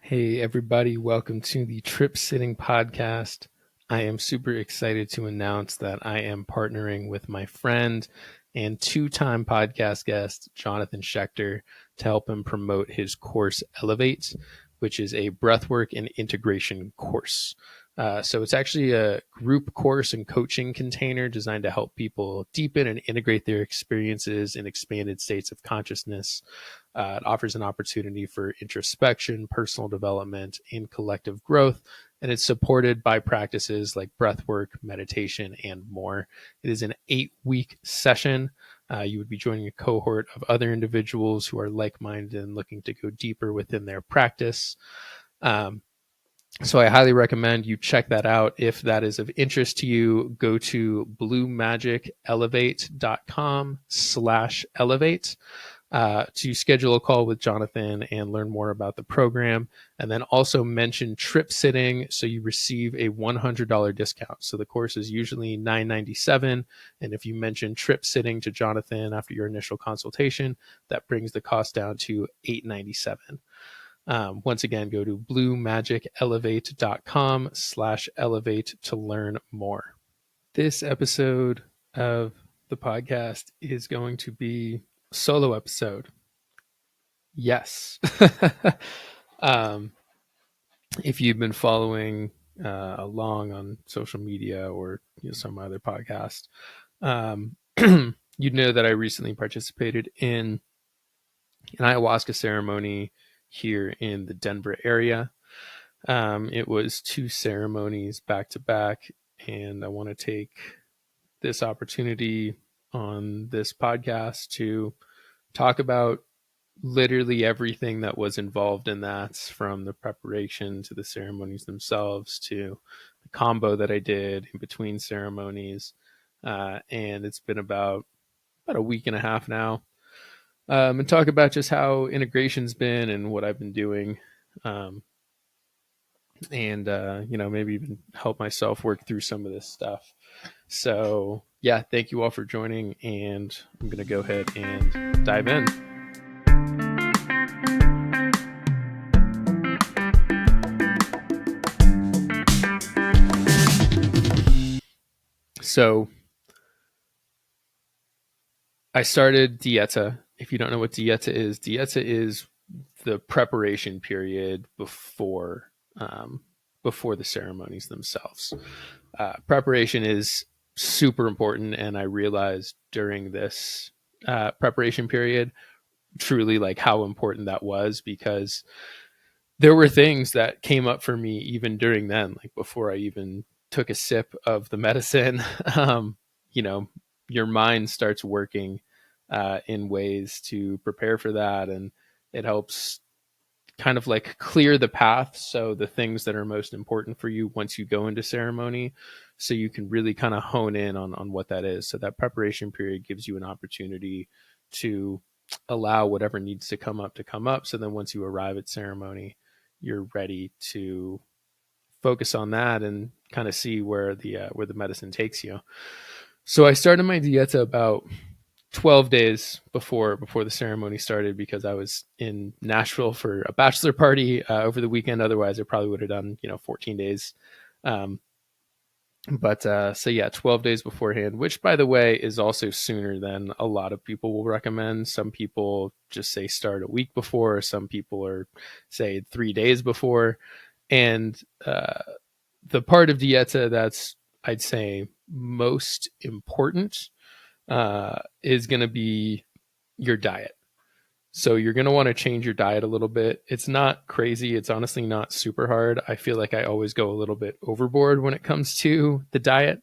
Hey, everybody, welcome to the Trip Sitting Podcast. I am super excited to announce that I am partnering with my friend and two-time podcast guest, Jonathan Schechter, to help him promote his course Elevate, which is a breathwork and integration course. So it's actually a group course and coaching container designed to help people deepen and integrate their experiences in expanded states of consciousness. It offers an opportunity for introspection, personal development, and collective growth, and it's supported by practices like breathwork, meditation, and more. It is an 8-week session. You would be joining a cohort of other individuals who are like-minded and looking to go deeper within their practice. So I highly recommend you check that out. If that is of interest to you, go to bluemagicelevate.com/elevate to schedule a call with Jonathan and learn more about the program. And then also mention Trip Sitting so you receive a $100 discount. So the course is usually $997. And if you mention Trip Sitting to Jonathan after your initial consultation, that brings the cost down to $897. Once again, go to bluemagicelevate.com/elevate to learn more. This episode of the podcast is going to be a solo episode. Yes. If you've been following along on social media or some other podcast, you'd know that I recently participated in an ayahuasca ceremony here in the Denver area. It was 2 ceremonies back to back, and I want to take this opportunity on this podcast to talk about literally everything that was involved in that, from the preparation to the ceremonies themselves to the combo that I did in between ceremonies. And it's been about a week and a half now. And talk about just how integration's been and what I've been doing. And maybe even help myself work through some of this stuff. So yeah, thank you all for joining, and I'm going to go ahead and dive in. So I started dieta. If you don't know what dieta is the preparation period before the ceremonies themselves. Preparation is super important, and I realized during this preparation period truly like how important that was, because there were things that came up for me even during then, like before I even took a sip of the medicine. Your mind starts working in ways to prepare for that, and it helps kind of like clear the path. So the things that are most important for you once you go into ceremony, so you can really kind of hone in on what that is. So that preparation period gives you an opportunity to allow whatever needs to come up. So then once you arrive at ceremony, you're ready to focus on that and kind of see where the medicine takes you. So I started my dieta about 12 days before the ceremony started, because I was in Nashville for a bachelor party over the weekend. Otherwise I probably would have done 14 days. So yeah, 12 days beforehand, which by the way is also sooner than a lot of people will recommend. Some people just say start a week before, some people are say 3 days before. And the part of dieta that's, I'd say, most important is going to be your diet. So you're going to want to change your diet a little bit. It's not crazy. It's honestly not super hard. I feel like I always go a little bit overboard when it comes to the diet,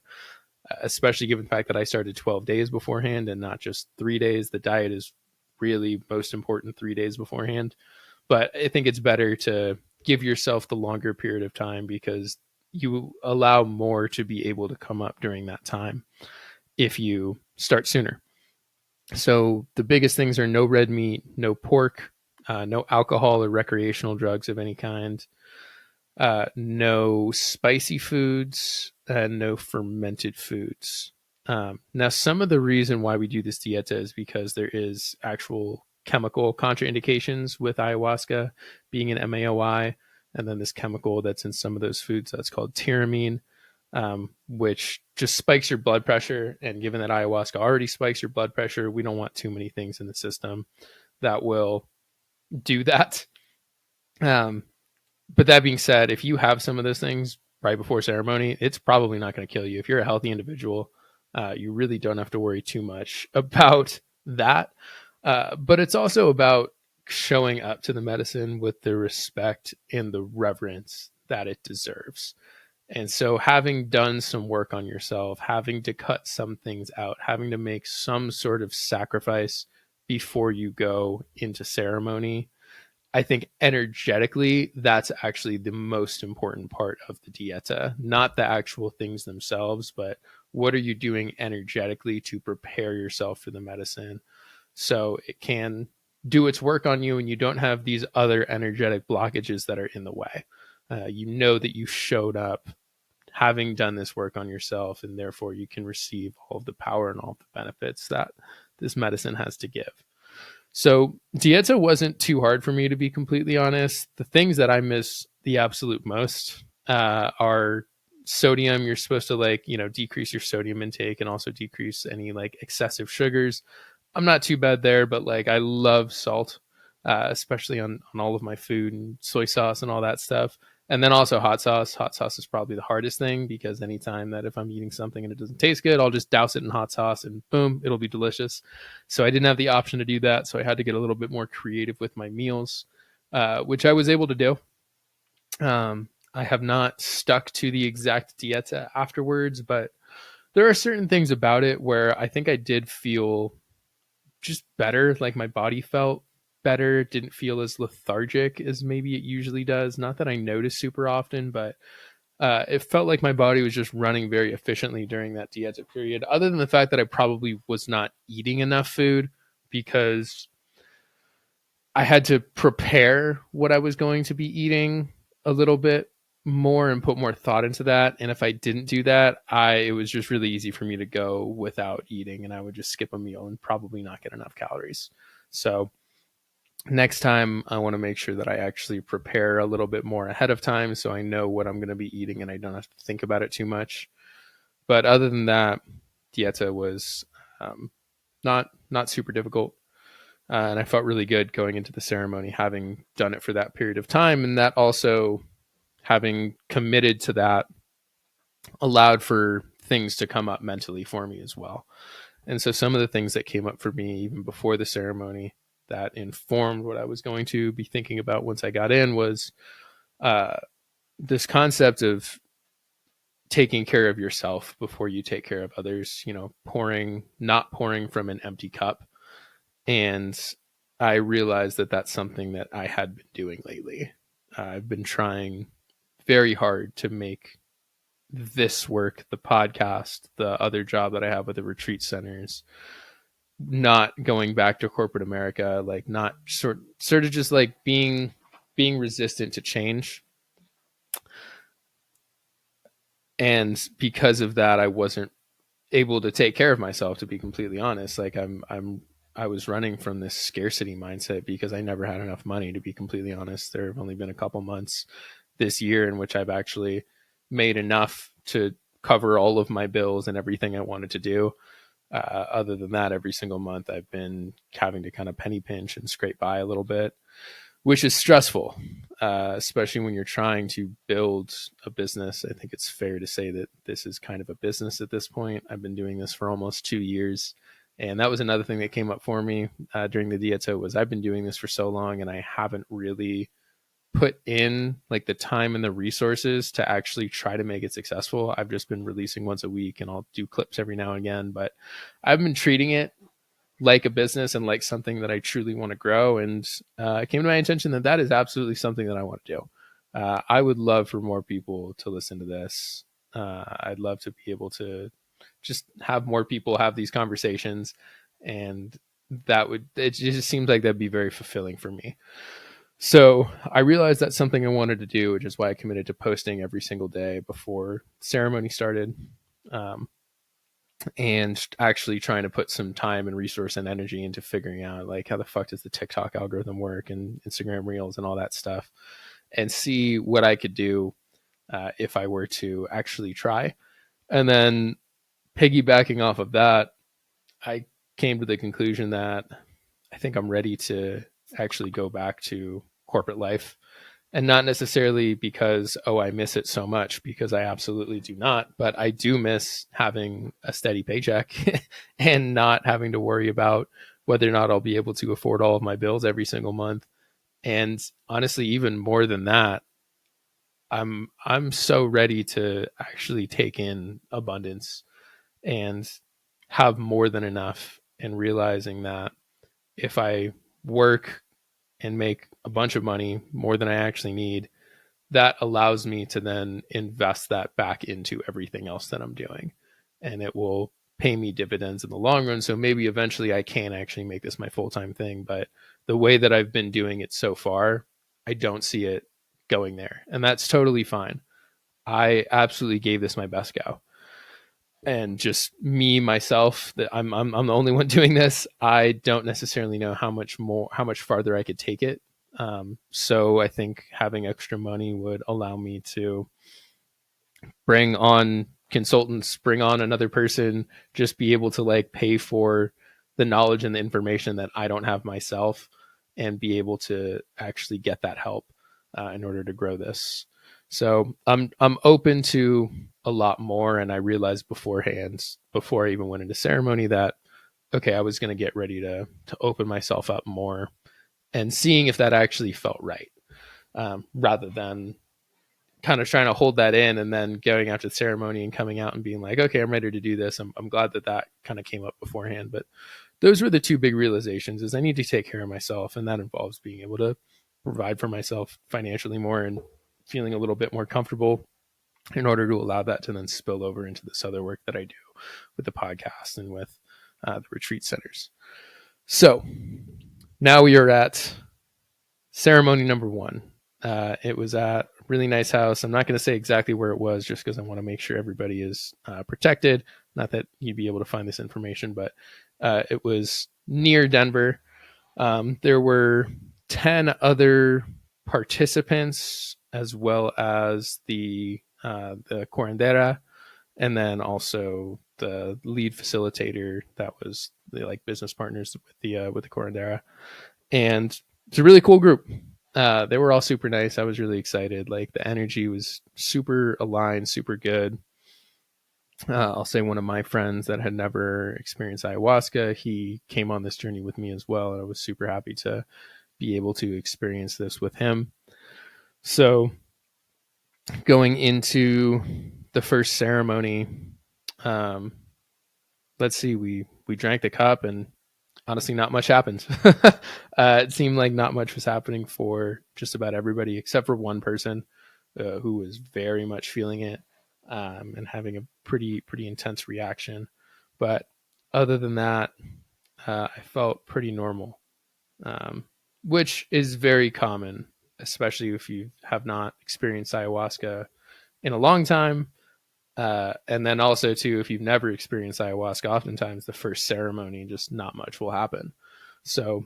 especially given the fact that I started 12 days beforehand and not just 3 days. The diet is really most important 3 days beforehand. But I think it's better to give yourself the longer period of time, because you allow more to be able to come up during that time if you start sooner. So the biggest things are no red meat, no pork, no alcohol or recreational drugs of any kind, no spicy foods, and no fermented foods. Now, some of the reason why we do this dieta is because there is actual chemical contraindications with ayahuasca being an MAOI. and then this chemical that's in some of those foods that's called tyramine, which just spikes your blood pressure. And given that ayahuasca already spikes your blood pressure, we don't want too many things in the system that will do that. But that being said, if you have some of those things right before ceremony, it's probably not going to kill you. If you're a healthy individual, you really don't have to worry too much about that. But it's also about showing up to the medicine with the respect and the reverence that it deserves. And so, having done some work on yourself, having to cut some things out, having to make some sort of sacrifice before you go into ceremony, I think energetically, that's actually the most important part of the dieta, not the actual things themselves, but what are you doing energetically to prepare yourself for the medicine so it can do its work on you and you don't have these other energetic blockages that are in the way. You know that you showed up having done this work on yourself, and therefore you can receive all of the power and all of the benefits that this medicine has to give. So dieta wasn't too hard for me, to be completely honest. The things that I miss the absolute most are sodium. You're supposed to decrease your sodium intake and also decrease any excessive sugars. I'm not too bad there, but I love salt, especially on all of my food and soy sauce and all that stuff. And then also hot sauce. Hot sauce is probably the hardest thing because anytime that if I'm eating something and it doesn't taste good, I'll just douse it in hot sauce and boom, it'll be delicious. So I didn't have the option to do that. So I had to get a little bit more creative with my meals, which I was able to do. I have not stuck to the exact dieta afterwards, but there are certain things about it where I think I did feel just better. Like my body felt better, didn't feel as lethargic as maybe it usually does. Not that I notice super often, but it felt like my body was just running very efficiently during that dieta period, other than the fact that I probably was not eating enough food because I had to prepare what I was going to be eating a little bit more and put more thought into that. And if I didn't do that, it was just really easy for me to go without eating, and I would just skip a meal and probably not get enough calories. So next time I want to make sure that I actually prepare a little bit more ahead of time so I know what I'm going to be eating and I don't have to think about it too much. But other than that, dieta was not super difficult. And I felt really good going into the ceremony, having done it for that period of time. And that also, having committed to that, allowed for things to come up mentally for me as well. And so some of the things that came up for me even before the ceremony that informed what I was going to be thinking about once I got in was this concept of taking care of yourself before you take care of others, not pouring from an empty cup. And I realized that that's something that I had been doing lately. I've been trying very hard to make this work, the podcast, the other job that I have with the retreat centers, not going back to corporate America, not sort of just being resistant to change. And because of that, I wasn't able to take care of myself, to be completely honest. I was running from this scarcity mindset because I never had enough money, to be completely honest. There have only been a couple months this year in which I've actually made enough to cover all of my bills and everything I wanted to do. Other than that, every single month I've been having to kind of penny pinch and scrape by a little bit, which is stressful, especially when you're trying to build a business. I think it's fair to say that this is kind of a business at this point. I've been doing this for almost 2 years. And that was another thing that came up for me during the dieta was I've been doing this for so long and I haven't really put in the time and the resources to actually try to make it successful. I've just been releasing once a week and I'll do clips every now and again, but I've been treating it like a business and like something that I truly want to grow. And it came to my attention that that is absolutely something that I want to do. I would love for more people to listen to this. I'd love to be able to just have more people have these conversations, and it just seems like that'd be very fulfilling for me. So I realized that's something I wanted to do, which is why I committed to posting every single day before the ceremony started. And actually trying to put some time and resource and energy into figuring out how the fuck does the TikTok algorithm work and Instagram Reels and all that stuff. and see what I could do if I were to actually try. And then piggybacking off of that, I came to the conclusion that I think I'm ready to actually go back to corporate life. And not necessarily because, oh, I miss it so much, because I absolutely do not, but I do miss having a steady paycheck and not having to worry about whether or not I'll be able to afford all of my bills every single month. And honestly, even more than that, I'm so ready to actually take in abundance and have more than enough, and realizing that if I work and make a bunch of money, more than I actually need, that allows me to then invest that back into everything else that I'm doing. And it will pay me dividends in the long run. So maybe eventually I can actually make this my full time thing. But the way that I've been doing it so far, I don't see it going there. And that's totally fine. I absolutely gave this my best go. And just me myself, that I'm the only one doing this. I don't necessarily know how much farther I could take it. So I think having extra money would allow me to bring on consultants, bring on another person, just be able to like pay for the knowledge and the information that I don't have myself, and be able to actually get that help in order to grow this. So I'm open to a lot more, and I realized beforehand, before I even went into ceremony, that okay, I was going to get ready to open myself up more, and seeing if that actually felt right, rather than kind of trying to hold that in and then going after the ceremony and coming out and being like, okay, I'm ready to do this. I'm glad that that kind of came up beforehand. But those were the two big realizations: is I need to take care of myself, and that involves being able to provide for myself financially more and feeling a little bit more comfortable, in order to allow that to then spill over into this other work that I do with the podcast and with the retreat centers. So now we are at ceremony number one. It was at a really nice house. I'm not going to say exactly where it was, just because I want to make sure everybody is protected. Not that you'd be able to find this information, but it was near Denver. There were 10 other participants, as well as the curandera, and then also the lead facilitator that was the like business partners with the curandera. And it's a really cool group. They were all super nice. I was really excited. Like the energy was super aligned, super good. I'll say one of my friends that had never experienced ayahuasca, he came on this journey with me as well. And I was super happy to be able to experience this with him. So going into the first ceremony, um, let's see, we drank the cup, and honestly, not much happened. It seemed like not much was happening for just about everybody, except for one person who was very much feeling it, and having a pretty intense reaction. But other than that, I felt pretty normal, um, which is very common, especially if you have not experienced ayahuasca in a long time. And then also too, if you've never experienced ayahuasca, oftentimes the first ceremony, just not much will happen. So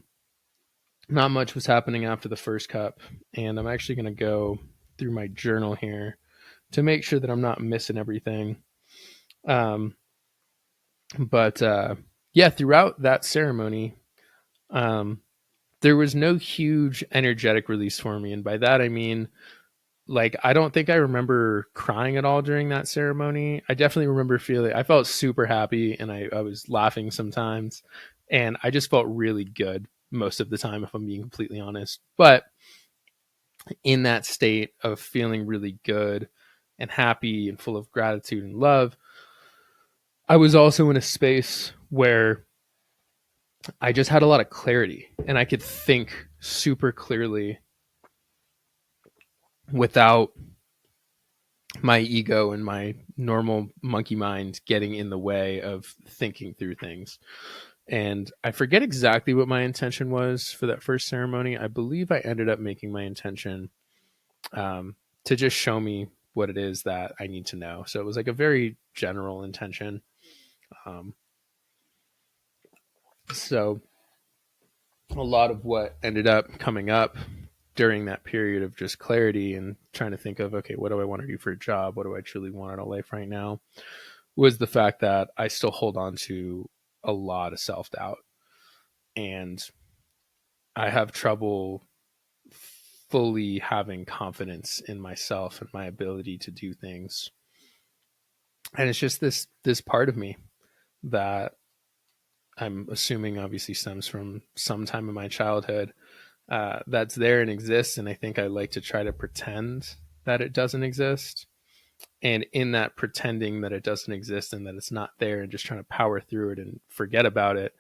not much was happening after the first cup. And I'm actually going to go through my journal here to make sure that I'm not missing everything. Um, but yeah, throughout that ceremony, um, there was no huge energetic release for me. And by that, I mean, like, I don't think I remember crying at all during that ceremony. I definitely remember I felt super happy, and I was laughing sometimes, and I just felt really good most of the time, if I'm being completely honest. But in that state of feeling really good and happy and full of gratitude and love, I was also in a space where I just had a lot of clarity, and I could think super clearly without my ego and my normal monkey mind getting in the way of thinking through things. And I forget exactly what my intention was for that first ceremony. I believe I ended up making my intention to just show me what it is that I need to know. So it was like a very general intention. Um, so a lot of what ended up coming up during that period of just clarity and trying to think of, okay, what do I want to do for a job? What do I truly want out of life right now? Was the fact that I still hold on to a lot of self doubt, and I have trouble fully having confidence in myself and my ability to do things. And it's just this part of me that I'm assuming obviously stems from some time in my childhood, that's there and exists. And I think I like to try to pretend that it doesn't exist. And in that pretending that it doesn't exist and that it's not there and just trying to power through it and forget about it,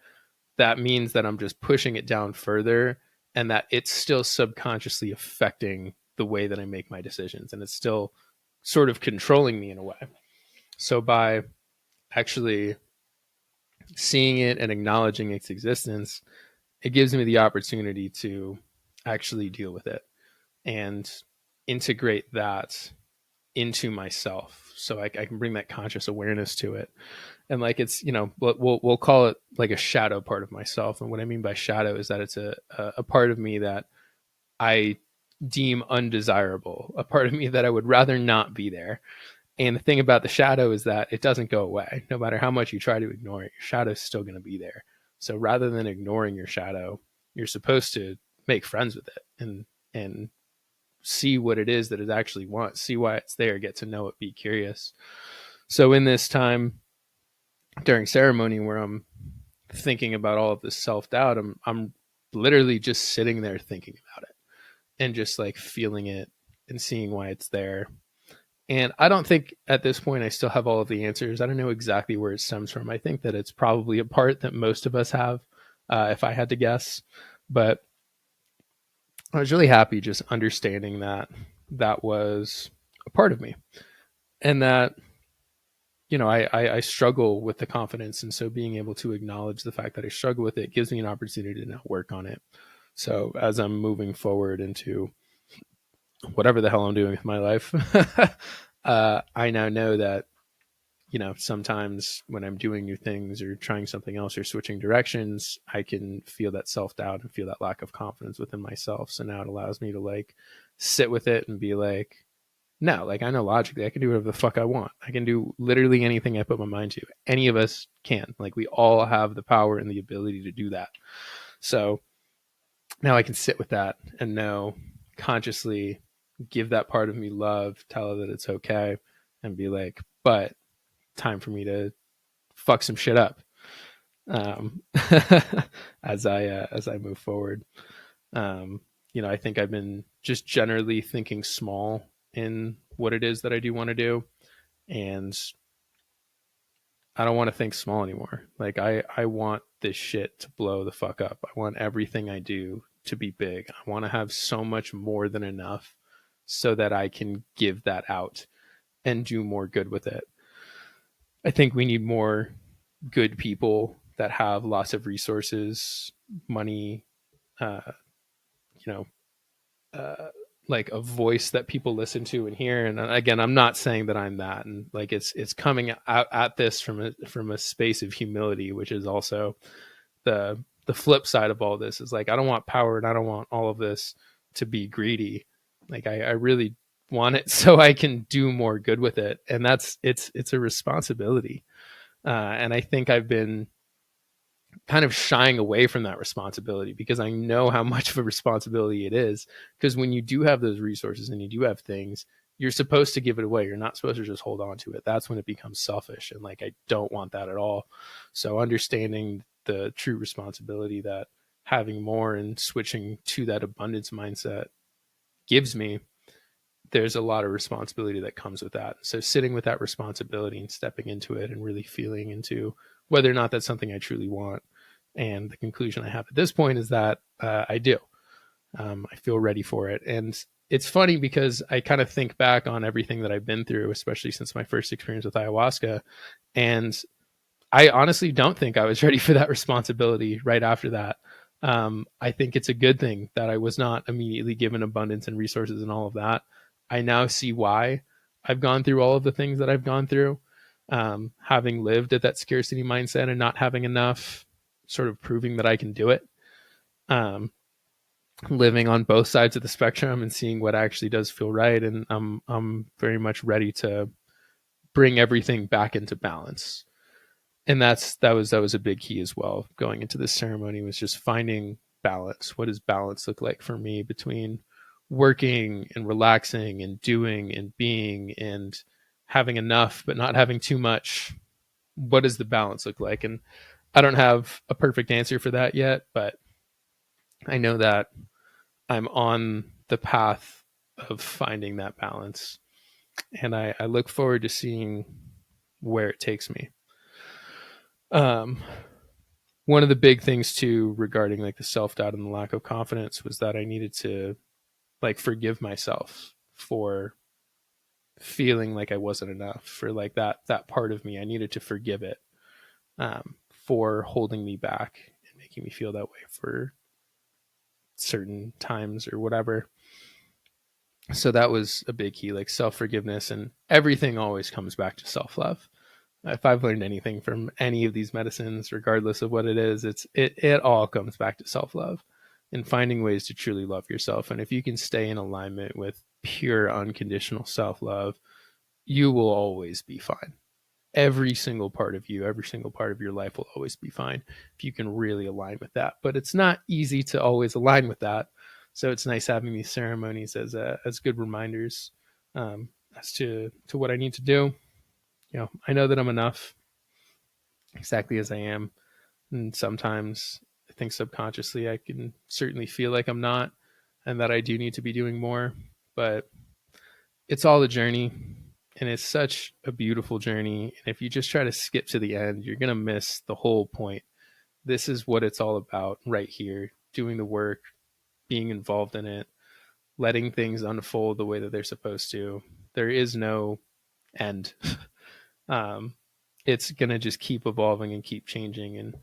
that means that I'm just pushing it down further, and that it's still subconsciously affecting the way that I make my decisions. And it's still sort of controlling me in a way. So by actually seeing it and acknowledging its existence, it gives me the opportunity to actually deal with it and integrate that into myself, so I can bring that conscious awareness to it. And like, it's, we'll call it like a shadow part of myself. And what I mean by shadow is that it's a part of me that I deem undesirable, a part of me that I would rather not be there. And the thing about the shadow is that it doesn't go away. No matter how much you try to ignore it, your shadow is still going to be there. So rather than ignoring your shadow, you're supposed to make friends with it and see what it is that it actually wants, see why it's there, get to know it, be curious. So in this time during ceremony where I'm thinking about all of this self-doubt, I'm literally just sitting there thinking about it and just like feeling it and seeing why it's there. And I don't think at this point I still have all of the answers. I don't know exactly where it stems from. I think that it's probably a part that most of us have, if I had to guess. But I was really happy just understanding that that was a part of me, and that, I struggle with the confidence. And so being able to acknowledge the fact that I struggle with it gives me an opportunity to now work on it. So as I'm moving forward into whatever the hell I'm doing with my life, I now know that, sometimes when I'm doing new things or trying something else or switching directions, I can feel that self-doubt and feel that lack of confidence within myself. So now it allows me to like sit with it and be like, no, like, I know logically I can do whatever the fuck I want. I can do literally anything I put my mind to. Any of us can. Like, we all have the power and the ability to do that. So now I can sit with that and know, consciously give that part of me love, tell her that it's okay, and be like, but time for me to fuck some shit up, um, as I move forward. I think I've been just generally thinking small in what it is that I do want to do, and I don't want to think small anymore. Like, I want this shit to blow the fuck up. I want everything I do to be big. I want to have so much more than enough so that I can give that out and do more good with it. I think we need more good people that have lots of resources, money, uh, you know, like a voice that people listen to and hear. And again, I'm not saying that I'm that, and like, it's coming out at this from a space of humility, which is also the flip side of all this. Is like, I don't want power and I don't want all of this to be greedy. Like, I really want it so I can do more good with it, and it's a responsibility. And I think I've been kind of shying away from that responsibility because I know how much of a responsibility it is. Because when you do have those resources and you do have things, you're supposed to give it away. You're not supposed to just hold on to it. That's when it becomes selfish. And like, I don't want that at all. So understanding the true responsibility that having more and switching to that abundance mindset gives me, there's a lot of responsibility that comes with that. So sitting with that responsibility and stepping into it and really feeling into whether or not that's something I truly want. And the conclusion I have at this point is that I do. I feel ready for it. And it's funny because I kind of think back on everything that I've been through, especially since my first experience with ayahuasca. And I honestly don't think I was ready for that responsibility right after that. I think it's a good thing that I was not immediately given abundance and resources and all of that. I now see why I've gone through all of the things that I've gone through, having lived at that scarcity mindset and not having enough, sort of proving that I can do it. Um, living on both sides of the spectrum and seeing what actually does feel right. And I'm very much ready to bring everything back into balance. And that was a big key as well. Going into this ceremony was just finding balance. What does balance look like for me between working and relaxing and doing and being and having enough but not having too much? What does the balance look like? And I don't have a perfect answer for that yet, but I know that I'm on the path of finding that balance. And I look forward to seeing where it takes me. Um, One of the big things too regarding like the self-doubt and the lack of confidence was that I needed to like forgive myself for feeling like I wasn't enough, for like that part of me. I needed to forgive it, for holding me back and making me feel that way for certain times or whatever. So that was a big key, like self-forgiveness, and everything always comes back to self-love. If I've learned anything from any of these medicines, regardless of what it is, it all comes back to self-love and finding ways to truly love yourself. And if you can stay in alignment with pure unconditional self-love, you will always be fine. Every single part of you, every single part of your life will always be fine if you can really align with that. But it's not easy to always align with that. So it's nice having these ceremonies as good reminders, as to what I need to do. I know that I'm enough exactly as I am. And sometimes I think subconsciously I can certainly feel like I'm not and that I do need to be doing more. But it's all a journey, and it's such a beautiful journey. And if you just try to skip to the end, you're going to miss the whole point. This is what it's all about right here, doing the work, being involved in it, letting things unfold the way that they're supposed to. There is no end. um, it's going to just keep evolving and keep changing. And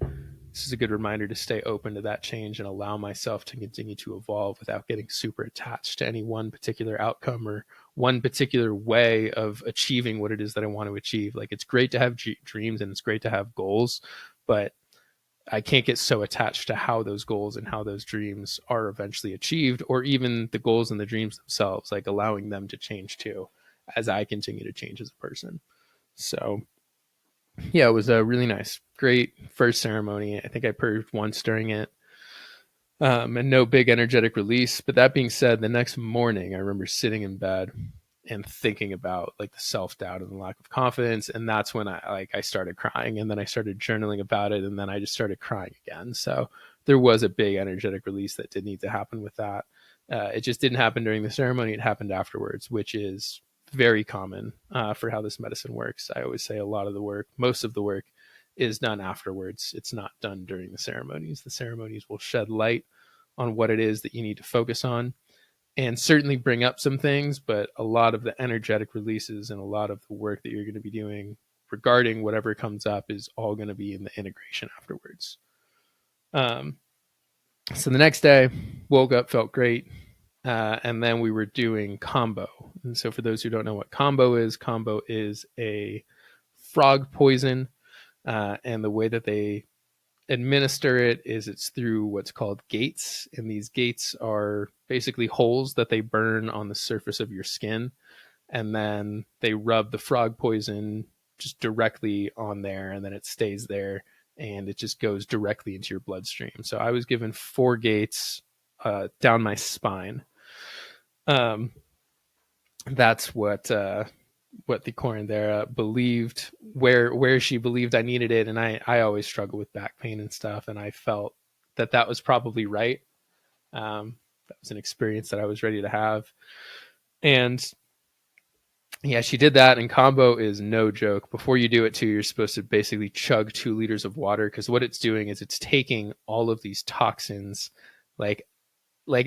this is a good reminder to stay open to that change and allow myself to continue to evolve without getting super attached to any one particular outcome or one particular way of achieving what it is that I want to achieve. Like, it's great to have dreams and it's great to have goals, but I can't get so attached to how those goals and how those dreams are eventually achieved, or even the goals and the dreams themselves, like allowing them to change too as I continue to change as a person. So yeah, it was a really nice, great first ceremony. I think I purged once during it, and no big energetic release. But that being said, the next morning, I remember sitting in bed and thinking about like the self doubt and the lack of confidence, and that's when I started crying, and then I started journaling about it, and then I just started crying again. So there was a big energetic release that did need to happen with that. It just didn't happen during the ceremony; it happened afterwards, which is very common for how this medicine works. I always say a lot of the work, most of the work, is done afterwards. It's not done during the ceremonies. The ceremonies will shed light on what it is that you need to focus on and certainly bring up some things, but a lot of the energetic releases and a lot of the work that you're going to be doing regarding whatever comes up is all going to be in the integration afterwards. Um, so the next day, woke up, felt great. And then we were doing combo. And so for those who don't know what combo is a frog poison. And the way that they administer it is it's through what's called gates. And these gates are basically holes that they burn on the surface of your skin. And then they rub the frog poison just directly on there, and then it stays there and it just goes directly into your bloodstream. So I was given 4 gates down my spine. Um, that's what the curandera believed, where she believed I needed it, and I always struggle with back pain and stuff, and I felt that was probably right. That was an experience that I was ready to have, and yeah, she did that. And combo is no joke. Before you do it too, you're supposed to basically chug 2 liters of water, because what it's doing is it's taking all of these toxins, like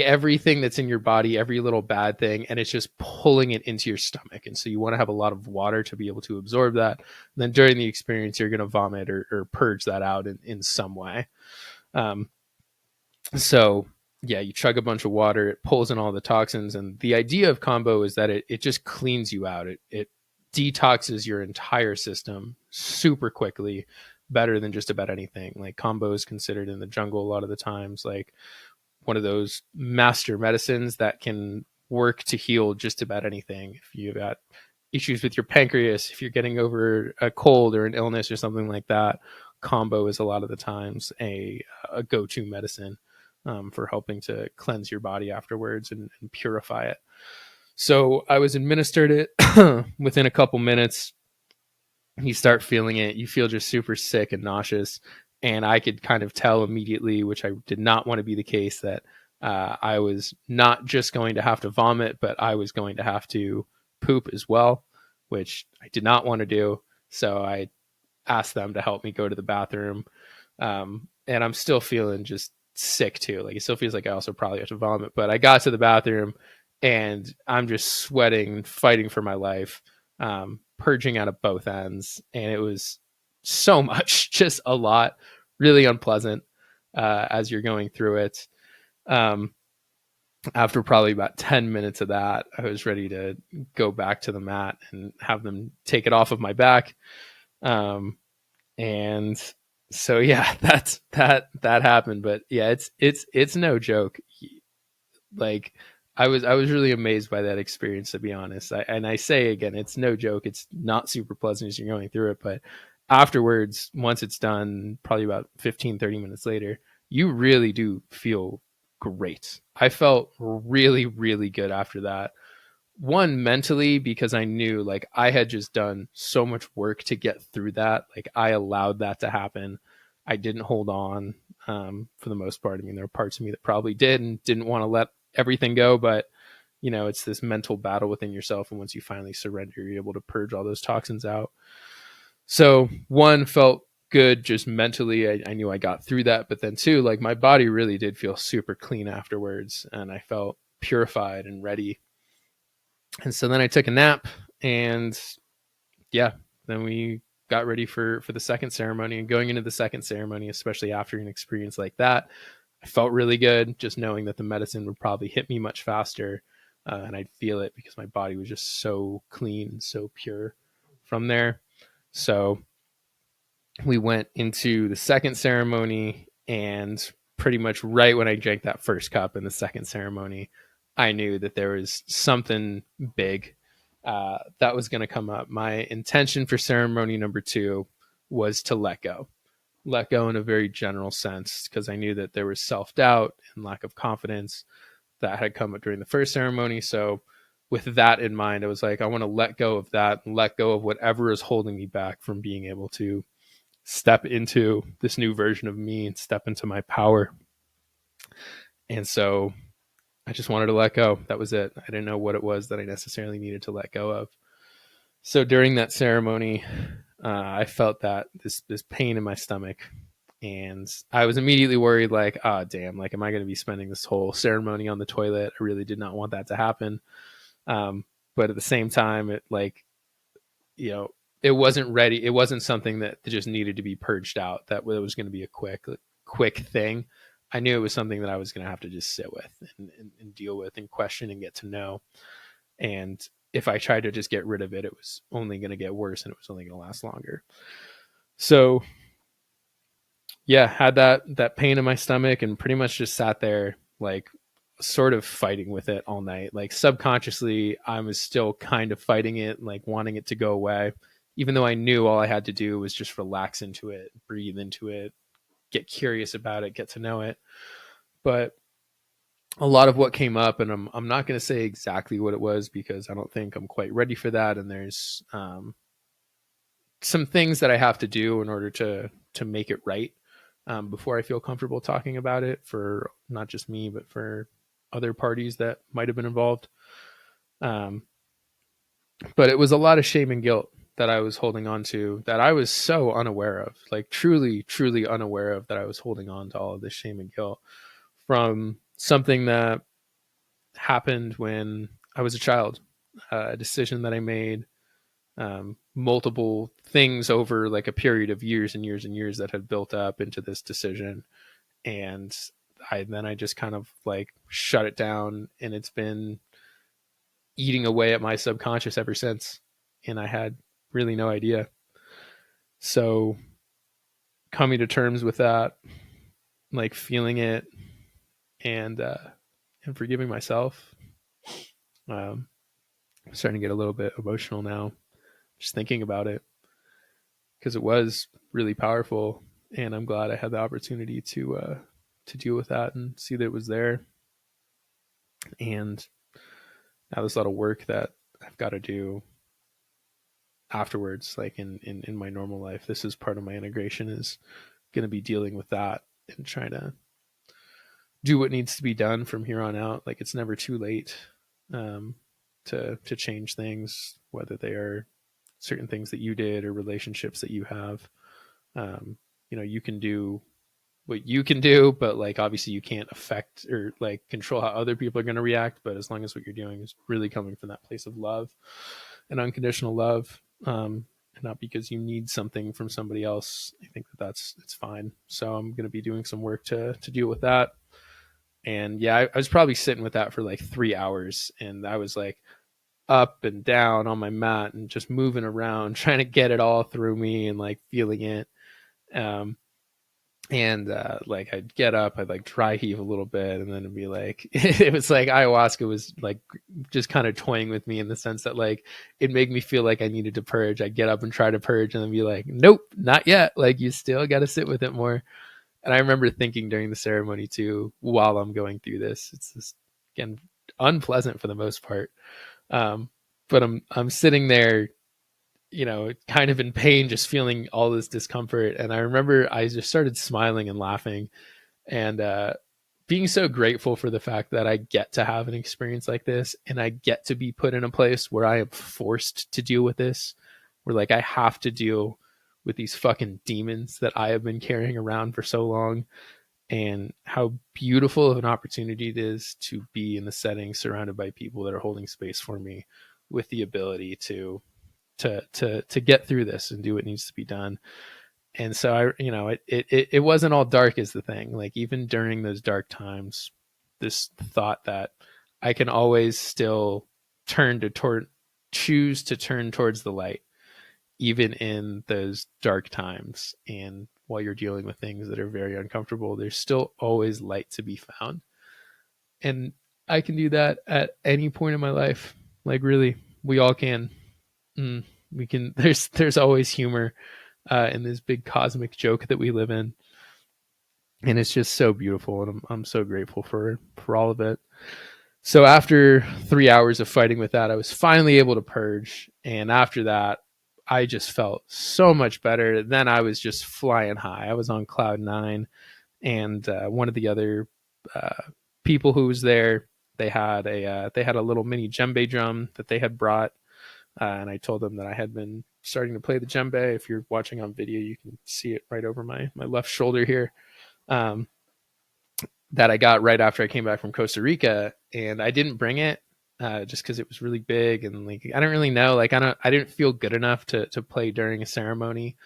everything that's in your body, every little bad thing, and it's just pulling it into your stomach. And so you want to have a lot of water to be able to absorb that. And then during the experience, you're going to vomit or purge that out in some way. So yeah, you chug a bunch of water, it pulls in all the toxins. And the idea of combo is that it just cleans you out. It detoxes your entire system super quickly, better than just about anything. Like combo is considered in the jungle a lot of the times, like one of those master medicines that can work to heal just about anything. If you've got issues with your pancreas, if you're getting over a cold or an illness or something like that, combo is a lot of the times a go-to medicine for helping to cleanse your body afterwards and purify it. So I was administered it within a couple minutes. You start feeling it. You feel just super sick and nauseous. And I could kind of tell immediately, which I did not want to be the case, that I was not just going to have to vomit, but I was going to have to poop as well, which I did not want to do. So I asked them to help me go to the bathroom. And I'm still feeling just sick too. Like, it still feels like I also probably have to vomit, but I got to the bathroom and I'm just sweating, fighting for my life, purging out of both ends. And it was so much, just a lot, really unpleasant as you're going through it. After probably about 10 minutes of that, I was ready to go back to the mat and have them take it off of my back. And so, yeah, that happened. But yeah, it's no joke. Like, I was really amazed by that experience, to be honest. And I say again, it's no joke. It's not super pleasant as you're going through it, but afterwards, once it's done, probably about 15, 30 minutes later, you really do feel great. I felt really, really good after that. One, mentally, because I knew, like, I had just done so much work to get through that. Like, I allowed that to happen. I didn't hold on for the most part. I mean, there were parts of me that probably did and didn't want to let everything go, but it's this mental battle within yourself, and once you finally surrender, you're able to purge all those toxins out. So one, felt good just mentally. I knew I got through that, but then two, like, my body really did feel super clean afterwards, and I felt purified and ready. And so then I took a nap, and yeah, then we got ready for the second ceremony. And going into the second ceremony, especially after an experience like that, I felt really good, just knowing that the medicine would probably hit me much faster, and I'd feel it because my body was just so clean and so pure from there. So we went into the second ceremony, and pretty much right when I drank that first cup in the second ceremony, I knew that there was something big that was going to come up. My intention for ceremony number 2 was to let go in a very general sense, because I knew that there was self-doubt and lack of confidence that had come up during the first ceremony. So with that in mind, I was like, I want to let go of that and let go of whatever is holding me back from being able to step into this new version of me and step into my power. And so I just wanted to let go. That was it. I didn't know what it was that I necessarily needed to let go of. So during that ceremony, I felt that this pain in my stomach, and I was immediately worried, like, oh, damn, like, am I going to be spending this whole ceremony on the toilet? I really did not want that to happen. But at the same time, it, like, it wasn't ready. It wasn't something that just needed to be purged out. That it was going to be a quick thing. I knew it was something that I was going to have to just sit with and deal with and question and get to know. And if I tried to just get rid of it, it was only going to get worse, and it was only going to last longer. So yeah, had that pain in my stomach, and pretty much just sat there, like, sort of fighting with it all night. Like, subconsciously, I was still kind of fighting it, like, wanting it to go away, even though I knew all I had to do was just relax into it, breathe into it, get curious about it, get to know it. But a lot of what came up, and I'm not going to say exactly what it was, because I don't think I'm quite ready for that. And there's some things that I have to do in order to make it right before I feel comfortable talking about it, for not just me, but for other parties that might have been involved. But it was a lot of shame and guilt that I was holding on to, that I was so unaware of, like, truly, truly unaware of, that I was holding on to all of this shame and guilt from something that happened when I was a child, a decision that I made, multiple things over, like, a period of years and years and years that had built up into this decision. And I just kind of, like, shut it down, and it's been eating away at my subconscious ever since. And I had really no idea. So coming to terms with that, like, feeling it, and forgiving myself. I'm starting to get a little bit emotional now, just thinking about it, because it was really powerful, and I'm glad I had the opportunity to deal with that and see that it was there. And now there's a lot of work that I've got to do afterwards, like in my normal life. This is part of my integration, is going to be dealing with that and trying to do what needs to be done from here on out. Like, it's never too late um, to change things, whether they are certain things that you did or relationships that you have. You can do what you can do, but like obviously you can't affect or like control how other people are going to react. But as long as what you're doing is really coming from that place of love and unconditional love, and not because you need something from somebody else, I think it's fine. So I'm going to be doing some work to deal with that. And yeah, I was probably sitting with that for like 3 hours, and I was like up and down on my mat and just moving around, trying to get it all through me and like feeling it. Um, and like I'd get up, I'd like dry heave a little bit, and then it'd be like it was like ayahuasca was like just kind of toying with me in the sense that like it made me feel like I needed to purge. I'd get up and try to purge, and then be like, nope, not yet. Like, you still got to sit with it more. And I remember thinking during the ceremony too, while I'm going through this, it's just, again, unpleasant for the most part. Um, but I'm sitting there, kind of in pain, just feeling all this discomfort. And I remember I just started smiling and laughing, and being so grateful for the fact that I get to have an experience like this, and I get to be put in a place where I am forced to deal with this, where like I have to deal with these fucking demons that I have been carrying around for so long. And how beautiful of an opportunity it is to be in the setting surrounded by people that are holding space for me, with the ability to get through this and do what needs to be done. And so it wasn't all dark is the thing. Like, even during those dark times, this thought that I can always still choose to turn towards the light, even in those dark times. And while you're dealing with things that are very uncomfortable, there's still always light to be found. And I can do that at any point in my life. Like, really, we all can. We can. There's always humor in this big cosmic joke that we live in, and it's just so beautiful. And I'm so grateful for all of it. So after 3 hours of fighting with that, I was finally able to purge, and after that, I just felt so much better. Then I was just flying high. I was on cloud nine, and one of the other uh, people who was there, they had a little mini djembe drum that they had brought, and I told them that I had been starting to play the djembe. If you're watching on video, you can see it right over my left shoulder here. That I got right after I came back from Costa Rica, and I didn't bring it just because it was really big, and like I don't really know, like I didn't feel good enough to play during a ceremony.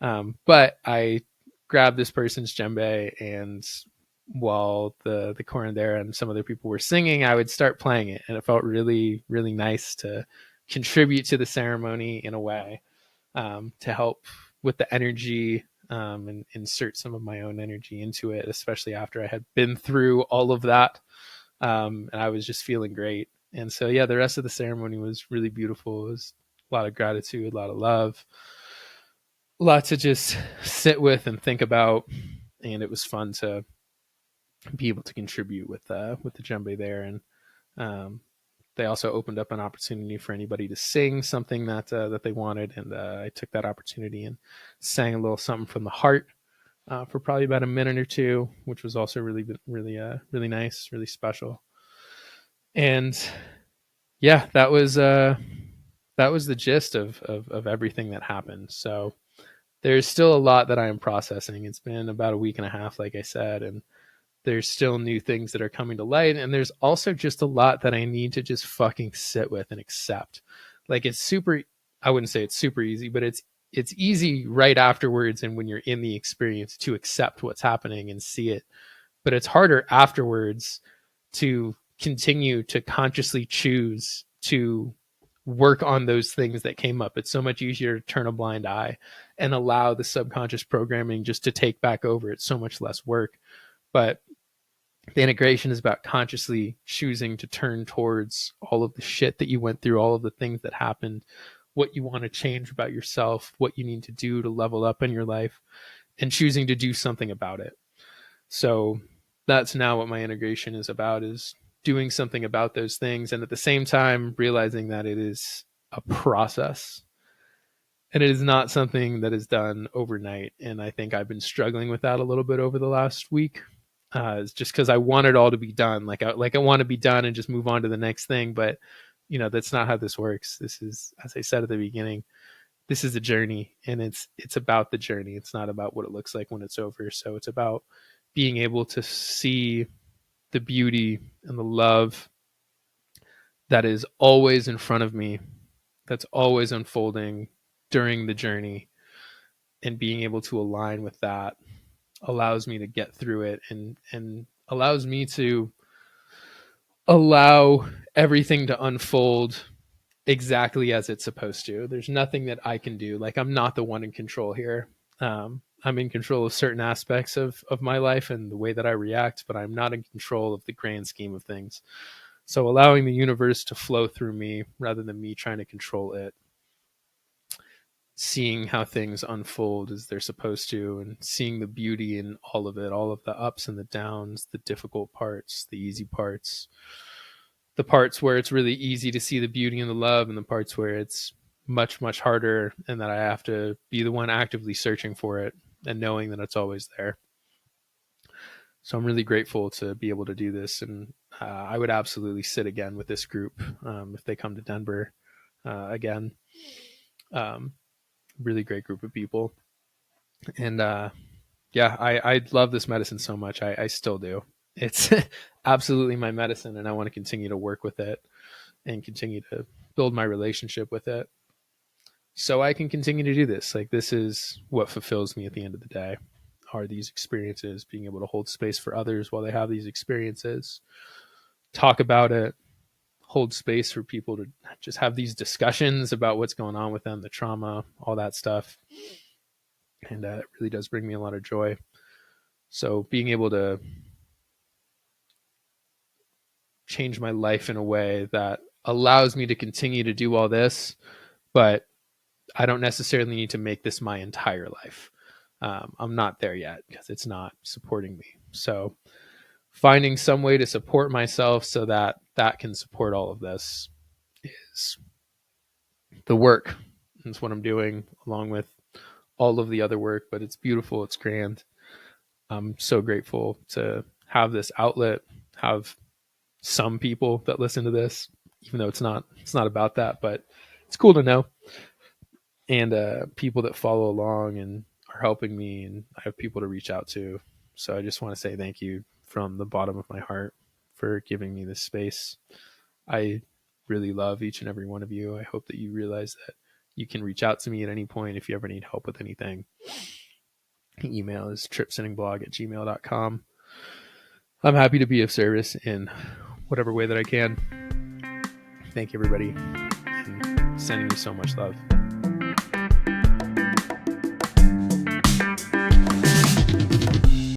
But I grabbed this person's djembe, and while the curandera and some other people were singing, I would start playing it, and it felt really, really nice to contribute to the ceremony in a way, to help with the energy, and insert some of my own energy into it, especially after I had been through all of that, and I was just feeling great. And so, yeah, the rest of the ceremony was really beautiful. It was a lot of gratitude, a lot of love, a lot to just sit with and think about, and it was fun to be able to contribute with the djembe there. And they also opened up an opportunity for anybody to sing something that they wanted, and I took that opportunity and sang a little something from the heart for probably about a minute or two, which was also really, really, really nice, really special. And yeah, that was the gist of everything that happened. So there's still a lot that I am processing. It's been about a week and a half, like I said, and there's still new things that are coming to light. And there's also just a lot that I need to just fucking sit with and accept. Like, it's super, I wouldn't say it's super easy, but it's easy right afterwards. And when you're in the experience, to accept what's happening and see it, but it's harder afterwards to continue to consciously choose to work on those things that came up. It's so much easier to turn a blind eye and allow the subconscious programming just to take back over. It's so much less work. But The integration is about consciously choosing to turn towards all of the shit that you went through, all of the things that happened, what you want to change about yourself, what you need to do to level up in your life, and choosing to do something about it. So that's now what my integration is about, is doing something about those things, and at the same time realizing that it is a process and it is not something that is done overnight. And I think I've been struggling with that a little bit over the last week. It's just because I want it all to be done. I want to be done and just move on to the next thing. But that's not how this works. This is, as I said at the beginning, this is a journey, and it's about the journey. It's not about what it looks like when it's over. So it's about being able to see the beauty and the love that is always in front of me, that's always unfolding during the journey, and being able to align with that allows me to get through it, and allows me to allow everything to unfold exactly as it's supposed to. There's nothing that I can do. Like, I'm not the one in control here. I'm in control of certain aspects of my life and the way that I react, but I'm not in control of the grand scheme of things. So allowing the universe to flow through me rather than me trying to control it, seeing how things unfold as they're supposed to, and seeing the beauty in all of it, all of the ups and the downs, the difficult parts, the easy parts, the parts where it's really easy to see the beauty and the love, and the parts where it's much, much harder, and that I have to be the one actively searching for it and knowing that it's always there. So I'm really grateful to be able to do this. And I would absolutely sit again with this group if they come to Denver again. Really great group of people. And yeah, I love this medicine so much. I still do. It's absolutely my medicine, and I want to continue to work with it and continue to build my relationship with it so I can continue to do this. Like, this is what fulfills me at the end of the day, are these experiences, being able to hold space for others while they have these experiences, talk about it, hold space for people to just have these discussions about what's going on with them, the trauma, all that stuff. And it really does bring me a lot of joy. So being able to change my life in a way that allows me to continue to do all this, but I don't necessarily need to make this my entire life. I'm not there yet because it's not supporting me. So finding some way to support myself so that that can support all of this is the work. That's what I'm doing, along with all of the other work. But it's beautiful. It's grand. I'm so grateful to have this outlet, have some people that listen to this, even though it's not about that, but it's cool to know. And people that follow along and are helping me, and I have people to reach out to. So I just want to say thank you from the bottom of my heart for giving me this space. I really love each and every one of you. I hope that you realize that you can reach out to me at any point if you ever need help with anything. Email is tripsittingblog@gmail.com. I'm happy to be of service in whatever way that I can. Thank you, everybody, and sending you so much love.